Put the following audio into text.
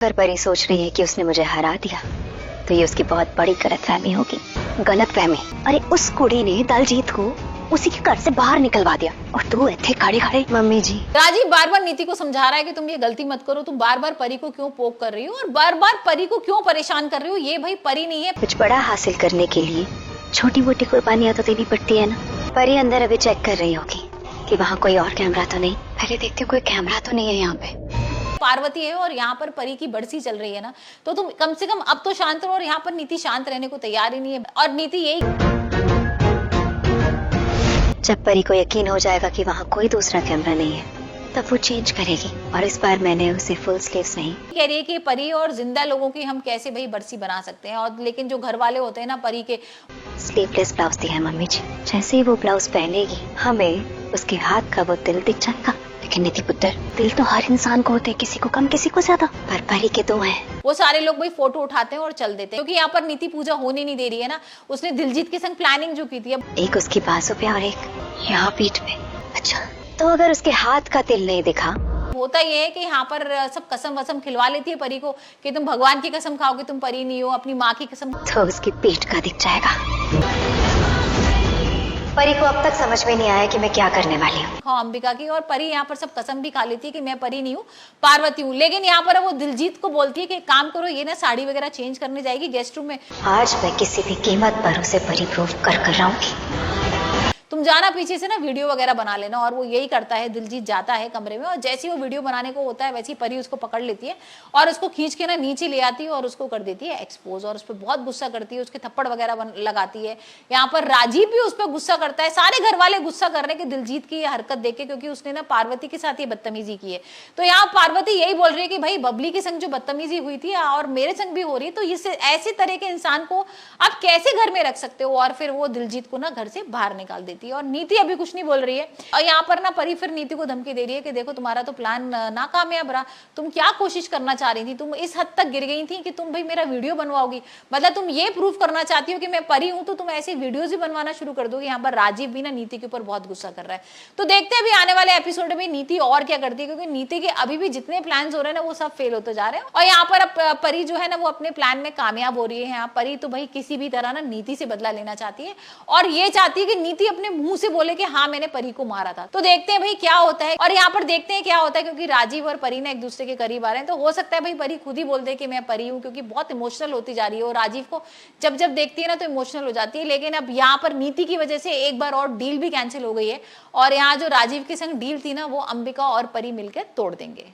पर परी सोच रही है कि उसने मुझे हरा दिया तो ये उसकी बहुत बड़ी गलतफहमी होगी। गलतफहमी? अरे उस कुड़ी ने दलजीत को उसी के घर से बाहर निकलवा दिया और तू इतने खड़े खड़े। मम्मी जी, राजीव बार बार नीति को समझा रहा है कि तुम ये गलती मत करो, तुम बार बार परी को क्यों पोक कर रही हो और बार बार परी को क्यों परेशान कर रही हो। ये भाई परी नहीं है। कुछ बड़ा हासिल करने के लिए छोटी मोटी कुर्बानियां तो देनी पड़ती है ना। परी अंदर अभी चेक कर रही होगी कि वहाँ कोई और कैमरा तो नहीं। पहले देखते कोई कैमरा तो नहीं है यहाँ पे। पार्वती है और यहाँ पर परी की बरसी चल रही है ना, तो तुम कम से कम अब तो शांत रहो। और यहाँ पर नीति शांत रहने को तैयार ही नहीं है। और नीति यही, जब परी को यकीन हो जाएगा कि वहाँ कोई दूसरा कैमरा नहीं है तब वो चेंज करेगी। और इस बार मैंने उसे फुल स्लीव्स नहीं कह रही है कि परी और जिंदा लोगों की हम कैसे भाई बरसी बना सकते हैं। और लेकिन जो घर वाले होते हैं ना परी के, स्लीवलेस ब्लाउज दिया है मम्मी जी। जैसे ही वो ब्लाउज पहनेगी हमें उसके हाथ का वो दिल दिख जाएगा। लेकिन नीति पुत्र, दिल तो हर इंसान को होते हैं, किसी को कम किसी को ज्यादा, पर परी के दो हैं। वो सारे लोग भाई फोटो उठाते हैं और चल देते हैं क्योंकि यहाँ पर नीति पूजा होने नहीं दे रही है ना। उसने दिलजीत के संग प्लानिंग जो की थी, अब एक उसकी बाजू पे और एक यहाँ पीठ पे। अच्छा, तो अगर उसके हाथ का तिल नहीं दिखा? होता ये है कि यहाँ पर सब कसम वसम खिलवा लेती है परी को कि तुम भगवान की कसम खाओगे, तुम परी नहीं हो, अपनी माँ की कसम। तो उसकी पीठ का दिख जाएगा। परी को अब तक समझ में नहीं आया कि मैं क्या करने वाली हूँ। हाँ, अंबिका की। और परी यहाँ पर सब कसम भी खा लेती है कि मैं परी नहीं हूँ, पार्वती हूँ। लेकिन यहाँ पर वो दिलजीत को बोलती है कि काम करो, ये ना साड़ी वगैरह चेंज करने जाएगी गेस्ट रूम में। आज मैं किसी भी कीमत पर उसे परी प्रूव कर रहूंगी। तुम जाना पीछे से ना वीडियो वगैरह बना लेना। और वो यही करता है। दिलजीत जाता है कमरे में और जैसे ही वो वीडियो बनाने को होता है वैसे ही परी उसको पकड़ लेती है और उसको खींच के ना नीचे ले आती है और उसको कर देती है एक्सपोज। और उस पर बहुत गुस्सा करती है, उसके थप्पड़ वगैरह लगाती है। यहाँ पर राजीव भी उस पर गुस्सा करता है। सारे घर वाले गुस्सा कर रहे हैं कि दिलजीत की हरकत देख के, क्योंकि उसने ना पार्वती के साथ ये बदतमीजी की है। तो यहाँ पार्वती यही बोल रही है कि भाई बबली के संग जो बदतमीजी हुई थी और मेरे संग भी हो रही है, तो इससे ऐसे तरह के इंसान को आप कैसे घर में रख सकते हो। और फिर वो दिलजीत को ना घर से बाहर निकाल देती है और नीति अभी कुछ नहीं बोल रही है। और यहाँ पर ना परी फिर नीति को धमकी दे रही है कि देखो तुम्हारा तो प्लान नाकामयाब रहा, तुम क्या कोशिश करना चाह रही थी, तुम इस हद तक गिर गई थी कि तुम भाई मेरा वीडियो बनवाओगी। मतलब तुम ये प्रूव करना चाहती हो कि मैं परी हूं, तो तुम ऐसी वीडियोज भी बनवाना शुरू कर दोगे। यहाँ पर राजीव भी ना नीति के ऊपर बहुत गुस्सा कर रहा है। तो देखते हैं अभी आने वाले एपिसोड में नीति और क्या करती है, क्योंकि नीति के अभी भी जितने प्लान हो रहे हैं ना वो सब फेल होते जा रहे हैं। और यहाँ पर अब परी जो है ना वो अपने प्लान में कामयाब हो रही है। यहाँ परी तो भाई किसी भी तरह ना नीति से बदला लेना चाहती है और ये चाहती है कि नीति अपने मुंह से बोले कि हाँ मैंने परी को मारा था। तो देखते हैं भाई क्या होता है। और यहाँ पर देखते हैं क्या होता है, क्योंकि राजीव और परी ना एक दूसरे के करीब आ रहे हैं। तो हो सकता है भाई परी खुद ही बोल दे कि मैं परी हूँ, क्योंकि बहुत इमोशनल होती जा रही है और राजीव को जब जब देखती है ना तो इमोशनल हो जाती है। लेकिन अब यहाँ पर नीति की वजह से एक बार और डील भी कैंसिल हो गई है और यहाँ जो राजीव के संग डील थी ना वो अंबिका और परी मिलकर तोड़ देंगे।